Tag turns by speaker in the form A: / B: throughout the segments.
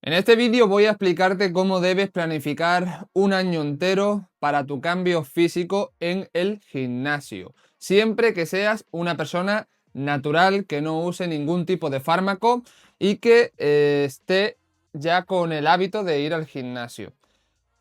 A: En este vídeo voy a explicarte cómo debes planificar un año entero para tu cambio físico en el gimnasio. Siempre que seas una persona natural, que no use ningún tipo de fármaco y que esté ya con el hábito de ir al gimnasio.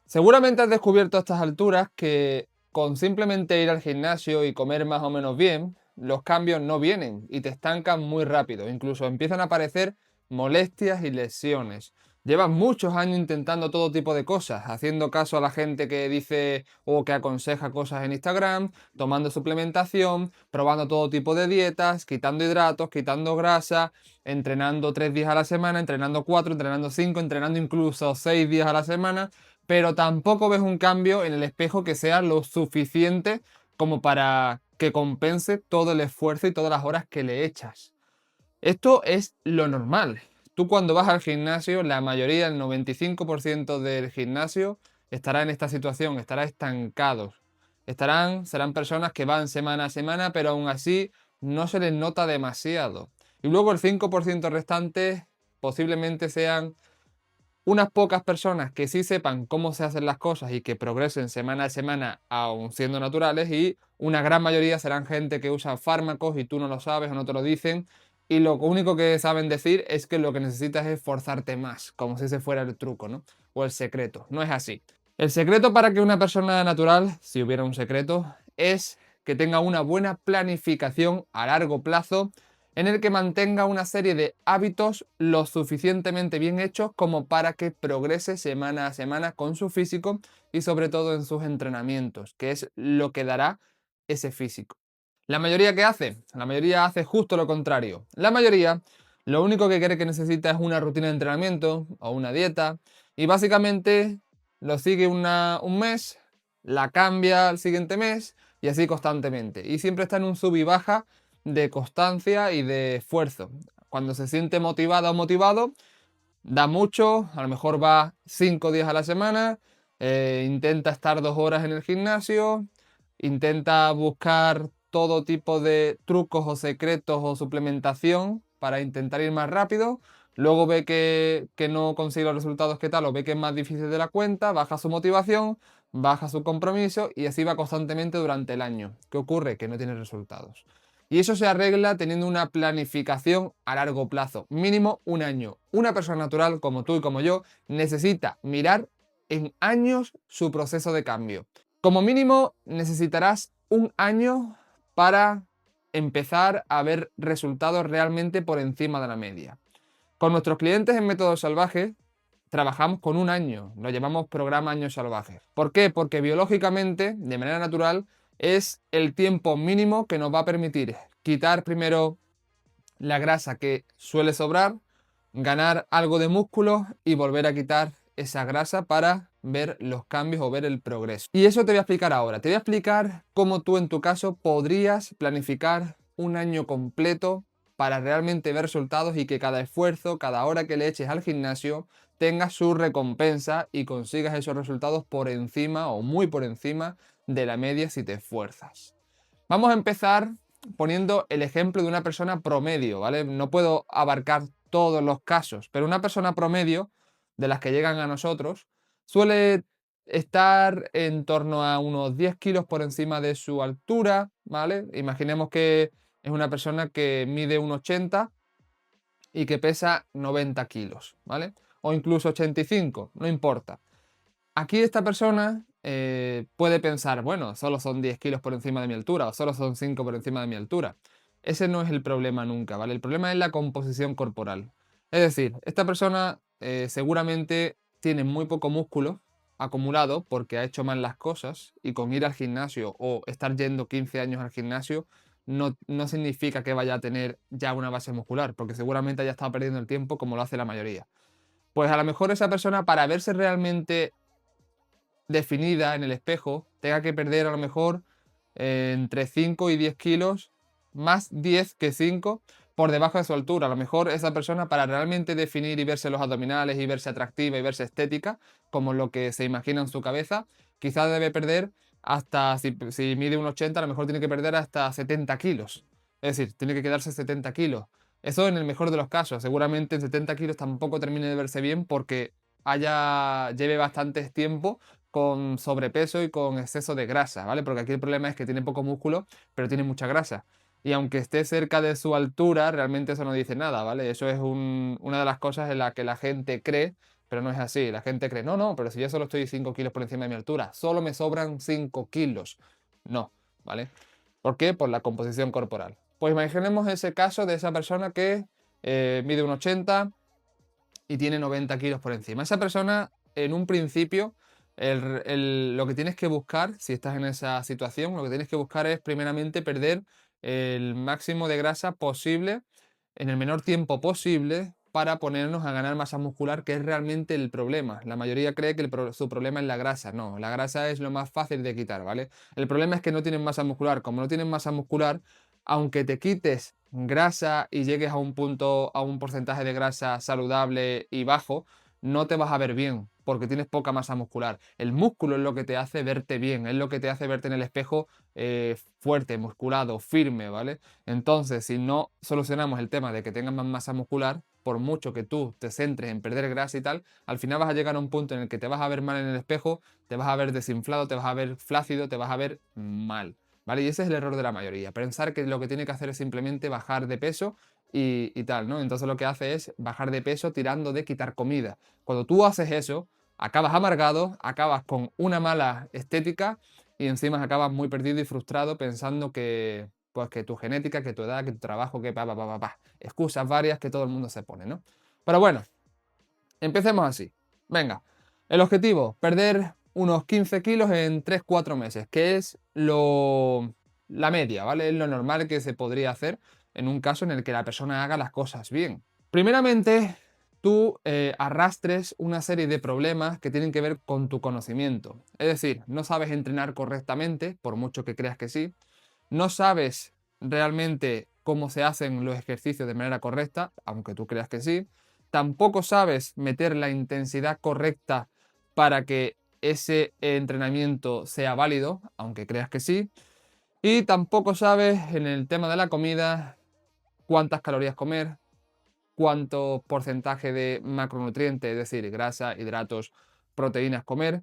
A: Seguramente has descubierto a estas alturas que con simplemente ir al gimnasio y comer más o menos bien, los cambios no vienen y te estancan muy rápido. Incluso empiezan a aparecer molestias y lesiones. Llevas muchos años intentando todo tipo de cosas, haciendo caso a la gente que dice o que aconseja cosas en Instagram, tomando suplementación, probando todo tipo de dietas, quitando hidratos, quitando grasa, entrenando 3 días a la semana, entrenando 4, entrenando 5, entrenando incluso 6 días a la semana, pero tampoco ves un cambio en el espejo que sea lo suficiente como para que compense todo el esfuerzo y todas las horas que le echas. Esto es lo normal. Tú cuando vas al gimnasio, la mayoría, el 95% del gimnasio estará en esta situación, estará estancados. Serán personas que van semana a semana, pero aún así no se les nota demasiado. Y luego el 5% restante posiblemente sean unas pocas personas que sí sepan cómo se hacen las cosas y que progresen semana a semana aun siendo naturales, y una gran mayoría serán gente que usa fármacos y tú no lo sabes o no te lo dicen, y lo único que saben decir es que lo que necesitas es esforzarte más, como si ese fuera el truco, ¿no? O el secreto. No es así. El secreto para que una persona natural, si hubiera un secreto, es que tenga una buena planificación a largo plazo en el que mantenga una serie de hábitos lo suficientemente bien hechos como para que progrese semana a semana con su físico y sobre todo en sus entrenamientos, que es lo que dará ese físico. La mayoría, ¿qué hace? La mayoría hace justo lo contrario. La mayoría lo único que cree que necesita es una rutina de entrenamiento o una dieta, y básicamente lo sigue un mes, la cambia al siguiente mes y así constantemente. Y siempre está en un sub y baja de constancia y de esfuerzo. Cuando se siente motivada o motivado, da mucho, a lo mejor va 5 días a la semana, intenta estar 2 horas en el gimnasio, intenta buscar todo tipo de trucos o secretos o suplementación para intentar ir más rápido. Luego ve que no consigue los resultados que tal, o ve que es más difícil de la cuenta, baja su motivación, baja su compromiso y así va constantemente durante el año. ¿Qué ocurre? Que no tiene resultados. Y eso se arregla teniendo una planificación a largo plazo, mínimo un año. Una persona natural como tú y como yo necesita mirar en años su proceso de cambio. Como mínimo necesitarás un año para empezar a ver resultados realmente por encima de la media. Con nuestros clientes en Método Salvaje trabajamos con un año, lo llamamos programa Años Salvajes. ¿Por qué? Porque biológicamente, de manera natural, es el tiempo mínimo que nos va a permitir quitar primero la grasa que suele sobrar, ganar algo de músculo y volver a quitar esa grasa para ver los cambios o ver el progreso. Y eso te voy a explicar ahora. Te voy a explicar cómo tú en tu caso podrías planificar un año completo para realmente ver resultados y que cada esfuerzo, cada hora que le eches al gimnasio tenga su recompensa y consigas esos resultados por encima o muy por encima de la media si te esfuerzas. Vamos a empezar poniendo el ejemplo de una persona promedio, ¿vale? No puedo abarcar todos los casos, pero una persona promedio, de las que llegan a nosotros, suele estar en torno a unos 10 kilos por encima de su altura, ¿vale? Imaginemos que es una persona que mide 1,80 y que pesa 90 kilos, ¿vale? O incluso 85, no importa. Aquí esta persona puede pensar, bueno, solo son 10 kilos por encima de mi altura o solo son 5 por encima de mi altura. Ese no es el problema nunca, ¿vale? El problema es la composición corporal. Es decir, esta persona seguramente tiene muy poco músculo acumulado porque ha hecho mal las cosas, y con ir al gimnasio o estar yendo 15 años al gimnasio no significa que vaya a tener ya una base muscular, porque seguramente haya estado perdiendo el tiempo como lo hace la mayoría. Pues a lo mejor esa persona, para verse realmente definida en el espejo, tenga que perder a lo mejor entre 5 y 10 kilos, más 10 que 5 por debajo de su altura. A lo mejor esa persona, para realmente definir y verse los abdominales y verse atractiva y verse estética, como lo que se imagina en su cabeza, quizás debe perder hasta, si mide un 80, a lo mejor tiene que perder hasta 70 kilos. Es decir, tiene que quedarse 70 kilos. Eso en el mejor de los casos. Seguramente en 70 kilos tampoco termine de verse bien porque lleve bastante tiempo con sobrepeso y con exceso de grasa, ¿vale? Porque aquí el problema es que tiene poco músculo, pero tiene mucha grasa. Y aunque esté cerca de su altura, realmente eso no dice nada, ¿vale? Eso es una de las cosas en las que la gente cree, pero no es así. La gente cree, no, no, pero si yo solo estoy 5 kilos por encima de mi altura, solo me sobran 5 kilos. No, ¿vale? ¿Por qué? Por la composición corporal. Pues imaginemos ese caso de esa persona que mide un 80 y tiene 90 kilos por encima. Esa persona, en un principio, lo que tienes que buscar, si estás en esa situación, lo que tienes que buscar es primeramente perder el máximo de grasa posible en el menor tiempo posible para ponernos a ganar masa muscular, que es realmente el problema. La mayoría cree que su problema es la grasa. No, la grasa es lo más fácil de quitar, ¿vale? El problema es que no tienen masa muscular. Como no tienen masa muscular, aunque te quites grasa y llegues a un punto, a un porcentaje de grasa saludable y bajo, no te vas a ver bien porque tienes poca masa muscular. El músculo es lo que te hace verte bien, es lo que te hace verte en el espejo fuerte, musculado, firme, ¿vale? Entonces, si no solucionamos el tema de que tengas más masa muscular, por mucho que tú te centres en perder grasa y tal, al final vas a llegar a un punto en el que te vas a ver mal en el espejo, te vas a ver desinflado, te vas a ver flácido, te vas a ver mal. ¿Vale? Y ese es el error de la mayoría, pensar que lo que tiene que hacer es simplemente bajar de peso y tal, ¿no? Entonces lo que hace es bajar de peso tirando de quitar comida. Cuando tú haces eso, acabas amargado, acabas con una mala estética y encima acabas muy perdido y frustrado pensando que, pues, que tu genética, que tu edad, que tu trabajo, que pa. Excusas varias que todo el mundo se pone, ¿no? Pero bueno, empecemos así. Venga, el objetivo, perder unos 15 kilos en 3-4 meses, que es la media, ¿vale? Es lo normal que se podría hacer en un caso en el que la persona haga las cosas bien. Primeramente, tú arrastres una serie de problemas que tienen que ver con tu conocimiento. Es decir, no sabes entrenar correctamente, por mucho que creas que sí. No sabes realmente cómo se hacen los ejercicios de manera correcta, aunque tú creas que sí. Tampoco sabes meter la intensidad correcta para que ese entrenamiento sea válido, aunque creas que sí. Y tampoco sabes en el tema de la comida cuántas calorías comer, cuánto porcentaje de macronutrientes, es decir, grasa, hidratos, proteínas comer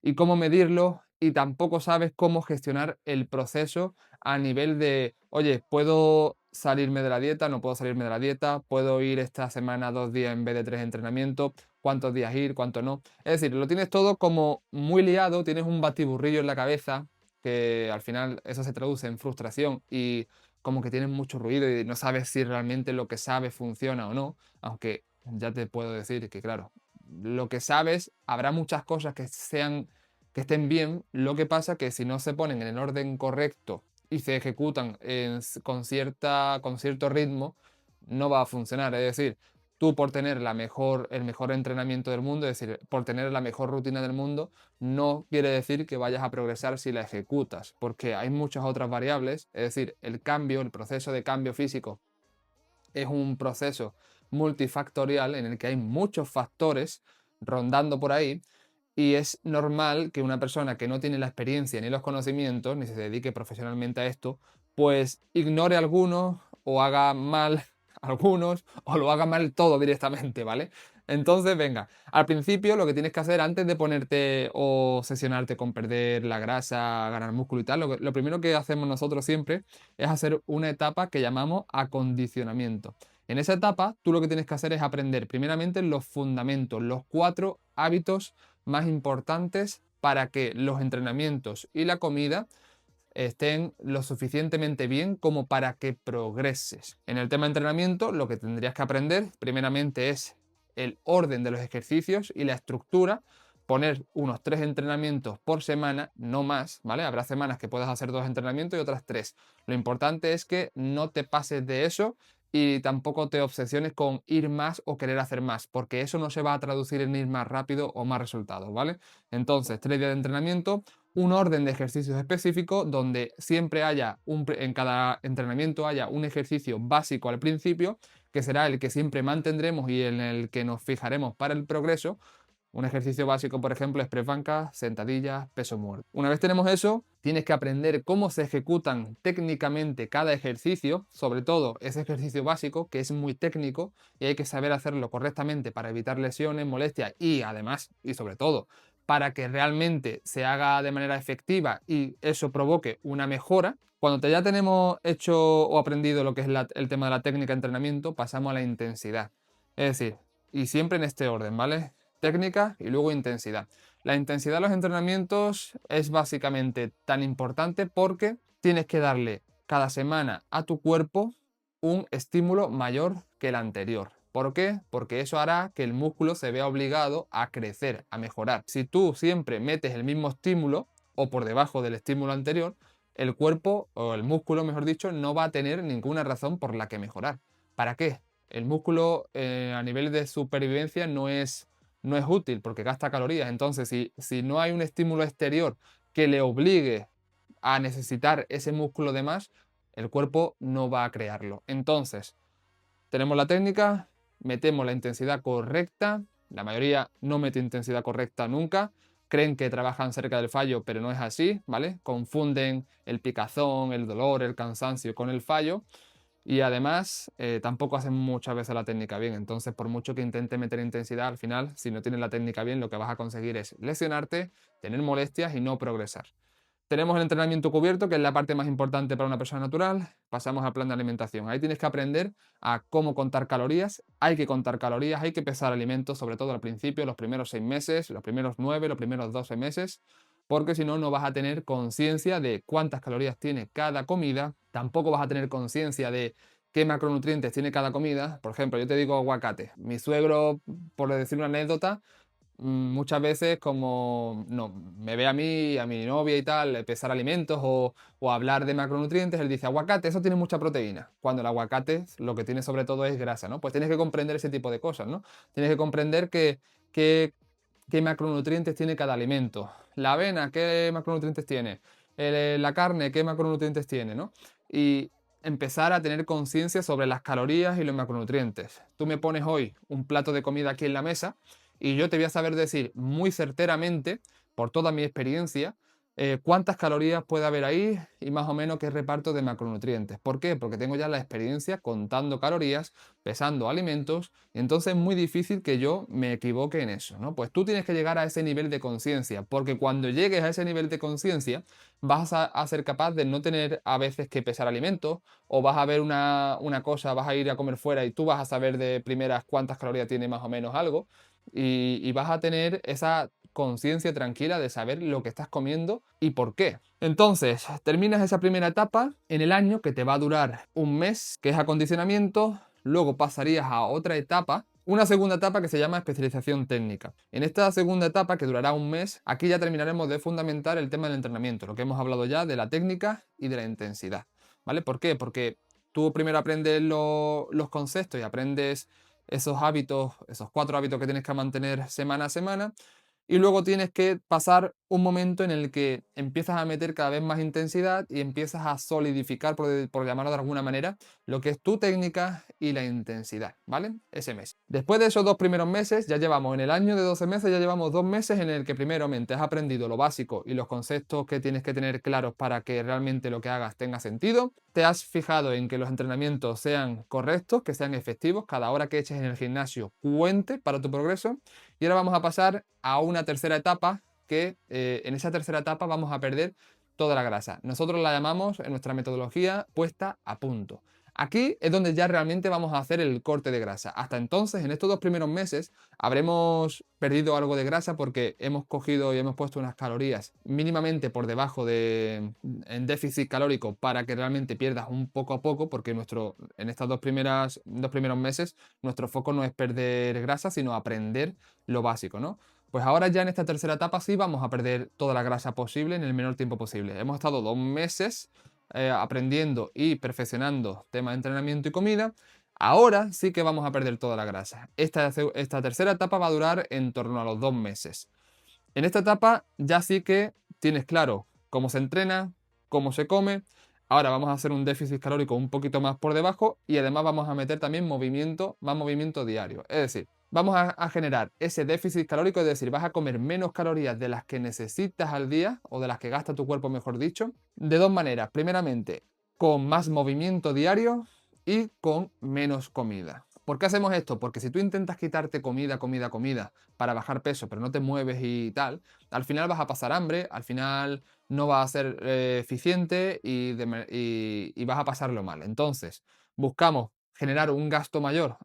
A: y cómo medirlo, y tampoco sabes cómo gestionar el proceso a nivel de, oye, ¿puedo salirme de la dieta? ¿No puedo salirme de la dieta? ¿Puedo ir esta semana 2 días en vez de 3 entrenamientos? ¿Cuántos días ir? ¿Cuánto no? Es decir, lo tienes todo como muy liado, tienes un batiburrillo en la cabeza que al final eso se traduce en frustración y como que tienes mucho ruido y no sabes si realmente lo que sabes funciona o no, aunque ya te puedo decir que, claro, lo que sabes, habrá muchas cosas que estén bien, lo que pasa que si no se ponen en el orden correcto y se ejecutan con cierto ritmo, no va a funcionar. Es decir, tú por tener el mejor entrenamiento del mundo, es decir, por tener la mejor rutina del mundo, no quiere decir que vayas a progresar si la ejecutas, porque hay muchas otras variables, es decir, el proceso de cambio físico es un proceso multifactorial en el que hay muchos factores rondando por ahí y es normal que una persona que no tiene la experiencia ni los conocimientos, ni se dedique profesionalmente a esto, pues ignore algunos o haga mal algunos o lo haga mal todo directamente, ¿vale? Entonces, venga, al principio lo que tienes que hacer antes de ponerte o sesionarte con perder la grasa, ganar músculo y tal, lo primero que hacemos nosotros siempre es hacer una etapa que llamamos acondicionamiento. En esa etapa, tú lo que tienes que hacer es aprender primeramente los fundamentos, los 4 hábitos más importantes para que los entrenamientos y la comida estén lo suficientemente bien como para que progreses. En el tema de entrenamiento, lo que tendrías que aprender primeramente es el orden de los ejercicios y la estructura, poner unos 3 entrenamientos por semana, no más, ¿vale? Habrá semanas que puedas hacer 2 entrenamientos y otras 3. Lo importante es que no te pases de eso y tampoco te obsesiones con ir más o querer hacer más, porque eso no se va a traducir en ir más rápido o más resultados, ¿vale? Entonces, 3 días de entrenamiento, un orden de ejercicios específico donde siempre en cada entrenamiento haya un ejercicio básico al principio, que será el que siempre mantendremos y en el que nos fijaremos para el progreso, Un ejercicio básico, por ejemplo, es press banca, sentadillas, peso muerto. Una vez tenemos eso, tienes que aprender cómo se ejecutan técnicamente cada ejercicio, sobre todo ese ejercicio básico, que es muy técnico y hay que saber hacerlo correctamente para evitar lesiones, molestias y además, y sobre todo, para que realmente se haga de manera efectiva y eso provoque una mejora. Cuando ya tenemos hecho o aprendido lo que es el tema de la técnica de entrenamiento, pasamos a la intensidad. Es decir, y siempre en este orden, ¿vale? Técnica y luego intensidad. La intensidad de los entrenamientos es básicamente tan importante porque tienes que darle cada semana a tu cuerpo un estímulo mayor que el anterior. ¿Por qué? Porque eso hará que el músculo se vea obligado a crecer, a mejorar. Si tú siempre metes el mismo estímulo o por debajo del estímulo anterior, el cuerpo o el músculo, mejor dicho, no va a tener ninguna razón por la que mejorar. ¿Para qué? El músculo a nivel de supervivencia no es útil porque gasta calorías. Entonces, si no hay un estímulo exterior que le obligue a necesitar ese músculo de más, el cuerpo no va a crearlo. Entonces, tenemos la técnica, metemos la intensidad correcta. La mayoría no mete intensidad correcta nunca. Creen que trabajan cerca del fallo, pero no es así, ¿vale? Confunden el picazón, el dolor, el cansancio con el fallo. Y además, tampoco hacen muchas veces la técnica bien. Entonces, por mucho que intente meter intensidad, al final, si no tienes la técnica bien, lo que vas a conseguir es lesionarte, tener molestias y no progresar. Tenemos el entrenamiento cubierto, que es la parte más importante para una persona natural. Pasamos al plan de alimentación. Ahí tienes que aprender a cómo contar calorías. Hay que contar calorías, hay que pesar alimentos, sobre todo al principio, los primeros 6 meses, los primeros 9, los primeros 12 meses, porque si no, no vas a tener conciencia de cuántas calorías tiene cada comida. Tampoco vas a tener conciencia de qué macronutrientes tiene cada comida. Por ejemplo, yo te digo aguacate. Mi suegro, por decir una anécdota, muchas veces como no, me ve a mí, a mi novia y tal, pesar alimentos o hablar de macronutrientes, él dice, aguacate, eso tiene mucha proteína, cuando el aguacate lo que tiene sobre todo es grasa, ¿no? Pues tienes que comprender ese tipo de cosas, ¿no? Tienes que comprender qué macronutrientes tiene cada alimento. La avena, ¿qué macronutrientes tiene? La carne, ¿qué macronutrientes tiene, ¿no? Y empezar a tener conciencia sobre las calorías y los macronutrientes. Tú me pones hoy un plato de comida aquí en la mesa y yo te voy a saber decir muy certeramente, por toda mi experiencia, cuántas calorías puede haber ahí y más o menos qué reparto de macronutrientes. ¿Por qué? Porque tengo ya la experiencia contando calorías, pesando alimentos, y entonces es muy difícil que yo me equivoque en eso, ¿no? Pues tú tienes que llegar a ese nivel de conciencia, porque cuando llegues a ese nivel de conciencia vas a ser capaz de no tener a veces que pesar alimentos, o vas a ver una cosa, vas a ir a comer fuera y tú vas a saber de primeras cuántas calorías tiene más o menos algo y vas a tener esa conciencia tranquila de saber lo que estás comiendo y por qué. Entonces, terminas esa primera etapa en el año que te va a durar un mes, que es acondicionamiento, luego pasarías a otra etapa. Una segunda etapa que se llama especialización técnica. En esta segunda etapa, que durará un mes, aquí ya terminaremos de fundamentar el tema del entrenamiento, lo que hemos hablado ya de la técnica y de la intensidad. ¿Vale? ¿Por qué? Porque tú primero aprendes los conceptos y aprendes esos hábitos, esos 4 hábitos que tienes que mantener semana a semana. Y luego tienes que pasar un momento en el que empiezas a meter cada vez más intensidad y empiezas a solidificar, por llamarlo de alguna manera, lo que es tu técnica y la intensidad, ¿vale? Ese mes. Después de esos 2 primeros meses, ya llevamos en el año de 12 meses, ya llevamos 2 meses en el que primeramente has aprendido lo básico y los conceptos que tienes que tener claros para que realmente lo que hagas tenga sentido. Te has fijado en que los entrenamientos sean correctos, que sean efectivos, cada hora que eches en el gimnasio cuente para tu progreso. Y ahora vamos a pasar a una tercera etapa que en esa tercera etapa vamos a perder toda la grasa. Nosotros la llamamos en nuestra metodología puesta a punto. Aquí es donde ya realmente vamos a hacer el corte de grasa. Hasta entonces, en estos 2 primeros meses, habremos perdido algo de grasa porque hemos cogido y hemos puesto unas calorías mínimamente por debajo en déficit calórico para que realmente pierdas un poco a poco, porque en estos 2 primeros meses nuestro foco no es perder grasa, sino aprender lo básico, ¿no? Pues ahora ya en esta tercera etapa sí vamos a perder toda la grasa posible en el menor tiempo posible. Hemos estado 2 meses aprendiendo y perfeccionando temas de entrenamiento y comida. Ahora sí que vamos a perder toda la grasa. Esta tercera etapa va a durar en torno a los 2 meses. En esta etapa ya sí que tienes claro cómo se entrena, cómo se come. Ahora vamos a hacer un déficit calórico un poquito más por debajo y además vamos a meter también movimiento, más movimiento diario. Es decir, vamos a generar ese déficit calórico, es decir, vas a comer menos calorías de las que necesitas al día o de las que gasta tu cuerpo, mejor dicho, de dos maneras. Primeramente, con más movimiento diario y con menos comida. ¿Por qué hacemos esto? Porque si tú intentas quitarte comida para bajar peso, pero no te mueves y tal, al final vas a pasar hambre, al final no vas a ser eficiente y vas a pasarlo mal. Entonces, buscamos generar un gasto mayor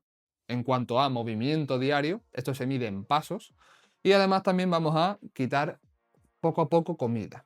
A: en cuanto a movimiento diario, esto se mide en pasos, y además también vamos a quitar poco a poco comida.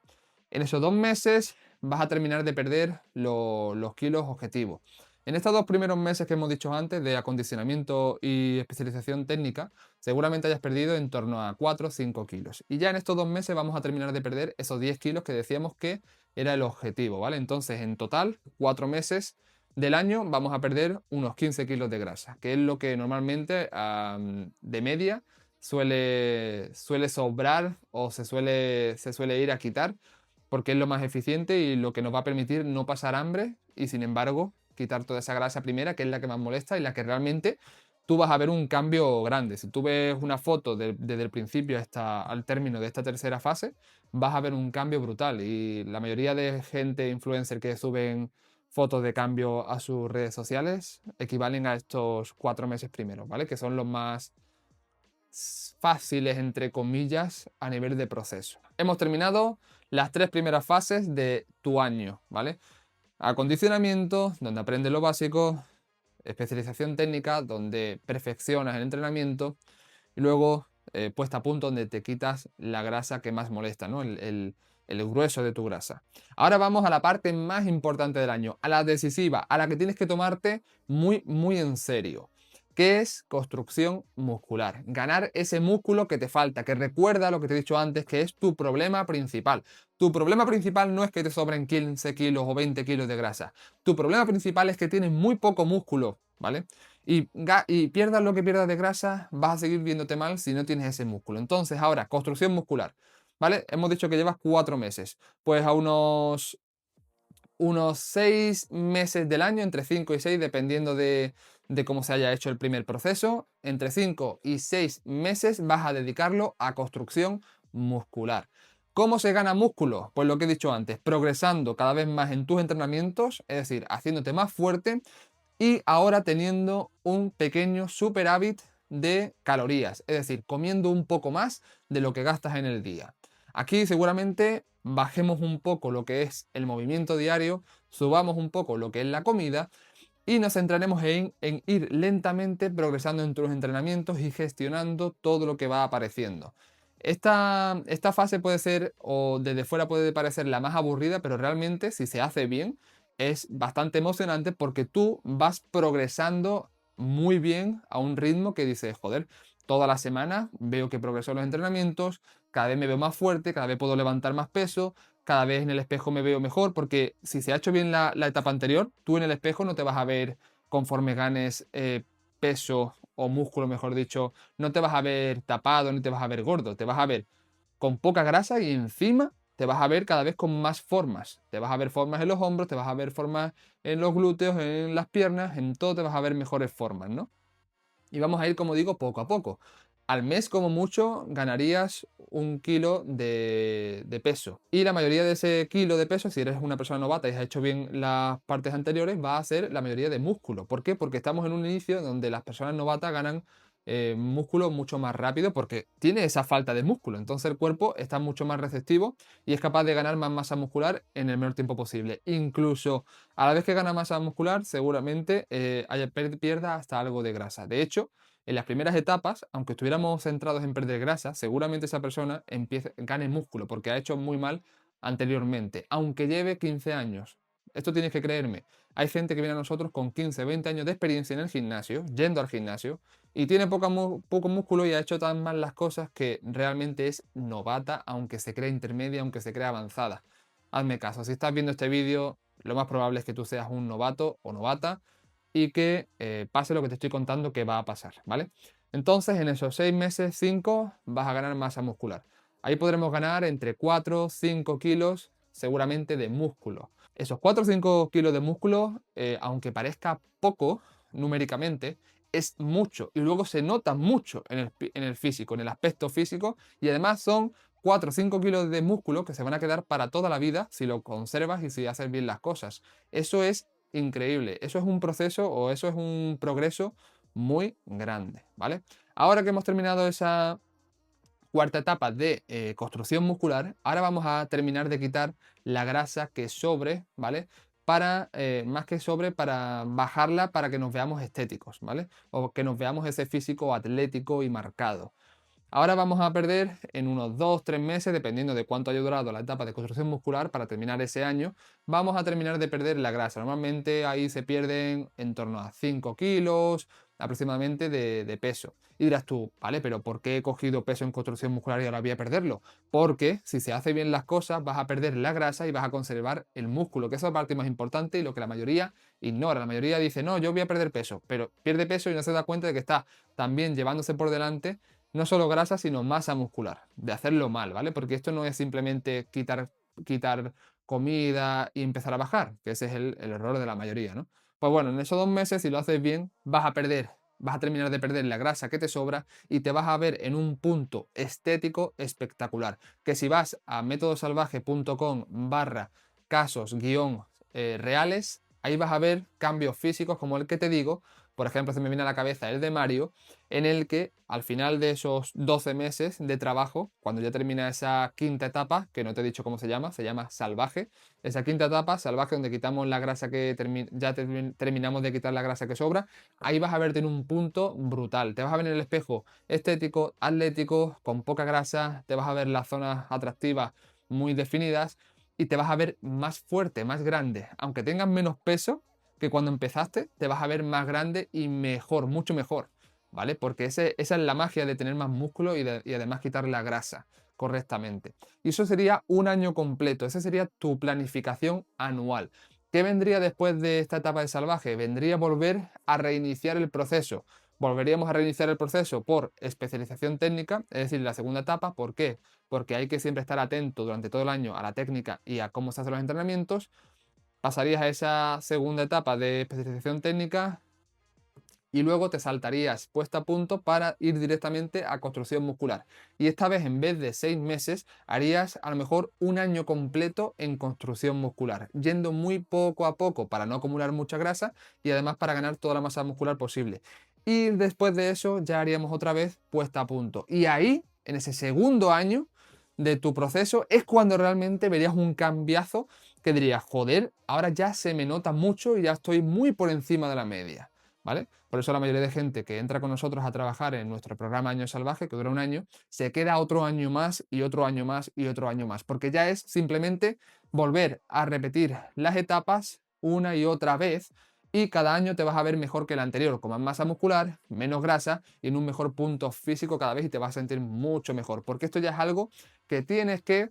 A: En esos 2 meses vas a terminar de perder los kilos objetivos. En estos 2 primeros meses que hemos dicho antes de acondicionamiento y especialización técnica, seguramente hayas perdido en torno a 4 o 5 kilos. Y ya en estos 2 meses vamos a terminar de perder esos 10 kilos que decíamos que era el objetivo, ¿vale? Entonces, en total, 4 meses del año vamos a perder unos 15 kilos de grasa, que es lo que normalmente de media suele sobrar o se suele ir a quitar porque es lo más eficiente y lo que nos va a permitir no pasar hambre y sin embargo quitar toda esa grasa primera que es la que más molesta y la que realmente tú vas a ver un cambio grande. Si tú ves una foto desde el principio hasta al término de esta tercera fase, vas a ver un cambio brutal y la mayoría de gente influencer que suben fotos de cambio a sus redes sociales equivalen a estos 4 meses primeros, ¿vale? Que son los más fáciles, entre comillas, a nivel de proceso. Hemos terminado las 3 primeras fases de tu año, ¿vale? Acondicionamiento, donde aprendes lo básico, especialización técnica, donde perfeccionas el entrenamiento, y luego puesta a punto, donde te quitas la grasa que más molesta, ¿no? El grueso de tu grasa. Ahora vamos a la parte más importante del año, a la decisiva, a la que tienes que tomarte muy, muy en serio, que es construcción muscular. Ganar ese músculo que te falta, que recuerda lo que te he dicho antes, que es tu problema principal. Tu problema principal no es que te sobren 15 kilos o 20 kilos de grasa. Tu problema principal es que tienes muy poco músculo, ¿vale? Y pierdas lo que pierdas de grasa, vas a seguir viéndote mal si no tienes ese músculo. Entonces, ahora, construcción muscular, ¿vale? Hemos dicho que llevas 4 meses. Pues a unos 6 meses del año, entre 5 y 6, dependiendo de cómo se haya hecho el primer proceso, entre 5 y 6 meses vas a dedicarlo a construcción muscular. ¿Cómo se gana músculo? Pues lo que he dicho antes, progresando cada vez más en tus entrenamientos, es decir, haciéndote más fuerte y ahora teniendo un pequeño superávit de calorías, es decir, comiendo un poco más de lo que gastas en el día. Aquí seguramente bajemos un poco lo que es el movimiento diario, subamos un poco lo que es la comida y nos centraremos en ir lentamente progresando en tus entrenamientos y gestionando todo lo que va apareciendo. Esta fase puede ser, o desde fuera puede parecer la más aburrida, pero realmente si se hace bien es bastante emocionante porque tú vas progresando muy bien a un ritmo que dices, joder, toda la semana veo que progreso en los entrenamientos, cada vez me veo más fuerte, cada vez puedo levantar más peso, cada vez en el espejo me veo mejor, porque si se ha hecho bien la etapa anterior, tú en el espejo no te vas a ver conforme ganes peso o músculo, mejor dicho, no te vas a ver tapado, ni te vas a ver gordo, te vas a ver con poca grasa y encima te vas a ver cada vez con más formas. Te vas a ver formas en los hombros, te vas a ver formas en los glúteos, en las piernas, en todo te vas a ver mejores formas, ¿no? Y vamos a ir, como digo, poco a poco. Al mes, como mucho, ganarías 1 kilo de peso. Y la mayoría de ese kilo de peso, si eres una persona novata y has hecho bien las partes anteriores, va a ser la mayoría de músculo. ¿Por qué? Porque estamos en un inicio donde las personas novatas ganan músculo mucho más rápido porque tiene esa falta de músculo. Entonces el cuerpo está mucho más receptivo y es capaz de ganar más masa muscular en el menor tiempo posible. Incluso a la vez que gana masa muscular, seguramente pierda hasta algo de grasa. De hecho, en las primeras etapas, aunque estuviéramos centrados en perder grasa, seguramente esa persona gane músculo porque ha hecho muy mal anteriormente, aunque lleve 15 años. Esto tienes que creerme. Hay gente que viene a nosotros con 15, 20 años de experiencia en el gimnasio, yendo al gimnasio, y tiene poco músculo y ha hecho tan mal las cosas que realmente es novata, aunque se crea intermedia, aunque se crea avanzada. Hazme caso, si estás viendo este vídeo, lo más probable es que tú seas un novato o novata y que pase lo que te estoy contando que va a pasar, ¿vale? Entonces, en esos 6 meses, 5, vas a ganar masa muscular. Ahí podremos ganar entre 4 o 5 kilos seguramente de músculo. Esos 4 o 5 kilos de músculo, aunque parezca poco numéricamente, es mucho y luego se nota mucho en el físico, en el aspecto físico, y además son 4 o 5 kilos de músculo que se van a quedar para toda la vida si lo conservas y si haces bien las cosas. Eso es increíble, eso es un proceso o eso es un progreso muy grande, ¿vale? Ahora que hemos terminado esa cuarta etapa de construcción muscular, ahora vamos a terminar de quitar la grasa que sobre, ¿vale? Para, más que sobre, para bajarla para que nos veamos estéticos, ¿vale? O que nos veamos ese físico atlético y marcado. Ahora vamos a perder en unos 2 o 3 meses, dependiendo de cuánto haya durado la etapa de construcción muscular para terminar ese año, vamos a terminar de perder la grasa. Normalmente ahí se pierden en torno a 5 kilos aproximadamente de peso. Y dirás tú, vale, pero ¿por qué he cogido peso en construcción muscular y ahora voy a perderlo? Porque si se hace bien las cosas, vas a perder la grasa y vas a conservar el músculo, que esa es la parte más importante y lo que la mayoría ignora. La mayoría dice, no, yo voy a perder peso, pero pierde peso y no se da cuenta de que está también llevándose por delante no solo grasa, sino masa muscular, de hacerlo mal, ¿vale? Porque esto no es simplemente quitar comida y empezar a bajar, que ese es el error de la mayoría, ¿no? Pues bueno, en esos 2 meses, si lo haces bien, vas a terminar de perder la grasa que te sobra y te vas a ver en un punto estético espectacular. Que si vas a métodosalvaje.com/casos-reales, ahí vas a ver cambios físicos como el que te digo. Por ejemplo, se me viene a la cabeza el de Mario, en el que al final de esos 12 meses de trabajo, cuando ya termina esa quinta etapa, que no te he dicho cómo se llama salvaje, esa quinta etapa, salvaje, donde quitamos la grasa que terminamos de quitar la grasa que sobra, ahí vas a verte en un punto brutal. Te vas a ver en el espejo estético, atlético, con poca grasa, te vas a ver las zonas atractivas muy definidas y te vas a ver más fuerte, más grande. Aunque tengas menos peso que cuando empezaste, te vas a ver más grande y mejor, mucho mejor. ¿Vale? Porque esa es la magia de tener más músculo y además quitar la grasa correctamente. Y eso sería un año completo, esa sería tu planificación anual. ¿Qué vendría después de esta etapa de salvaje? Vendría volver a reiniciar el proceso. Volveríamos a reiniciar el proceso por especialización técnica, es decir, la segunda etapa. ¿Por qué? Porque hay que siempre estar atento durante todo el año a la técnica y a cómo se hacen los entrenamientos. Pasarías a esa segunda etapa de especialización técnica y luego te saltarías puesta a punto para ir directamente a construcción muscular. Y esta vez, en vez de 6 meses, harías a lo mejor un año completo en construcción muscular, yendo muy poco a poco para no acumular mucha grasa y además para ganar toda la masa muscular posible. Y después de eso ya haríamos otra vez puesta a punto. Y ahí, en ese segundo año de tu proceso, es cuando realmente verías un cambiazo que dirías, joder, ahora ya se me nota mucho y ya estoy muy por encima de la media. ¿Vale? Por eso la mayoría de gente que entra con nosotros a trabajar en nuestro programa Año Salvaje, que dura un año, se queda otro año más y otro año más y otro año más, porque ya es simplemente volver a repetir las etapas una y otra vez y cada año te vas a ver mejor que el anterior, con más masa muscular, menos grasa y en un mejor punto físico cada vez y te vas a sentir mucho mejor, porque esto ya es algo que tienes que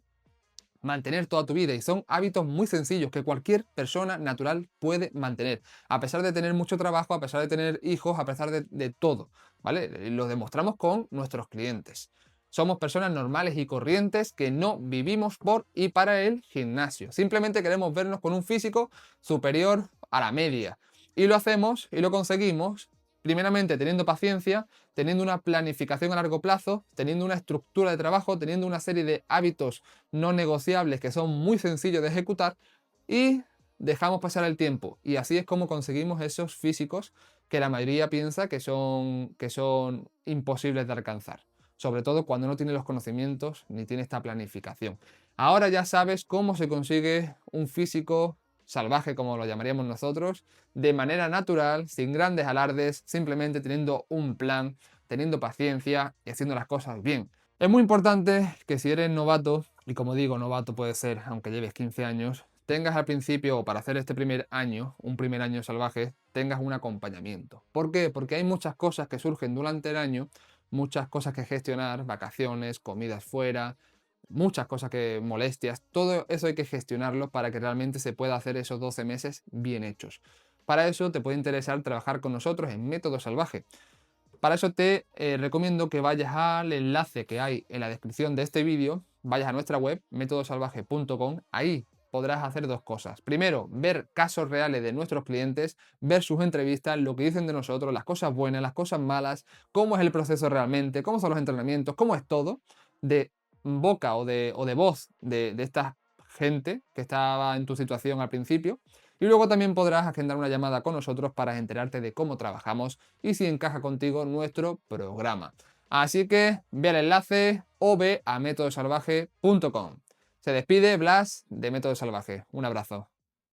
A: mantener toda tu vida y son hábitos muy sencillos que cualquier persona natural puede mantener, a pesar de tener mucho trabajo, a pesar de tener hijos, a pesar de todo, ¿vale? Lo demostramos con nuestros clientes. Somos personas normales y corrientes que no vivimos por y para el gimnasio. Simplemente queremos vernos con un físico superior a la media. Y lo hacemos y lo conseguimos primeramente teniendo paciencia, teniendo una planificación a largo plazo, teniendo una estructura de trabajo, teniendo una serie de hábitos no negociables que son muy sencillos de ejecutar y dejamos pasar el tiempo. Y así es como conseguimos esos físicos que la mayoría piensa que son imposibles de alcanzar. Sobre todo cuando no tiene los conocimientos ni tiene esta planificación. Ahora ya sabes cómo se consigue un físico salvaje, como lo llamaríamos nosotros, de manera natural, sin grandes alardes, simplemente teniendo un plan, teniendo paciencia y haciendo las cosas bien. Es muy importante que si eres novato, y como digo, novato puede ser aunque lleves 15 años, tengas al principio, o para hacer este primer año, un primer año salvaje, tengas un acompañamiento. ¿Por qué? Porque hay muchas cosas que surgen durante el año, muchas cosas que gestionar, vacaciones, comidas fuera, muchas cosas que molestias, todo eso hay que gestionarlo para que realmente se pueda hacer esos 12 meses bien hechos. Para eso te puede interesar trabajar con nosotros en Método Salvaje. Para eso te recomiendo que vayas al enlace que hay en la descripción de este vídeo, vayas a nuestra web, métodosalvaje.com, ahí podrás hacer dos cosas. Primero, ver casos reales de nuestros clientes, ver sus entrevistas, lo que dicen de nosotros, las cosas buenas, las cosas malas, cómo es el proceso realmente, cómo son los entrenamientos, cómo es todo, de boca o de voz de esta gente que estaba en tu situación al principio. Y luego también podrás agendar una llamada con nosotros para enterarte de cómo trabajamos y si encaja contigo nuestro programa. Así que ve al enlace o ve a métodosalvaje.com. Se despide Blas de Método Salvaje. Un abrazo.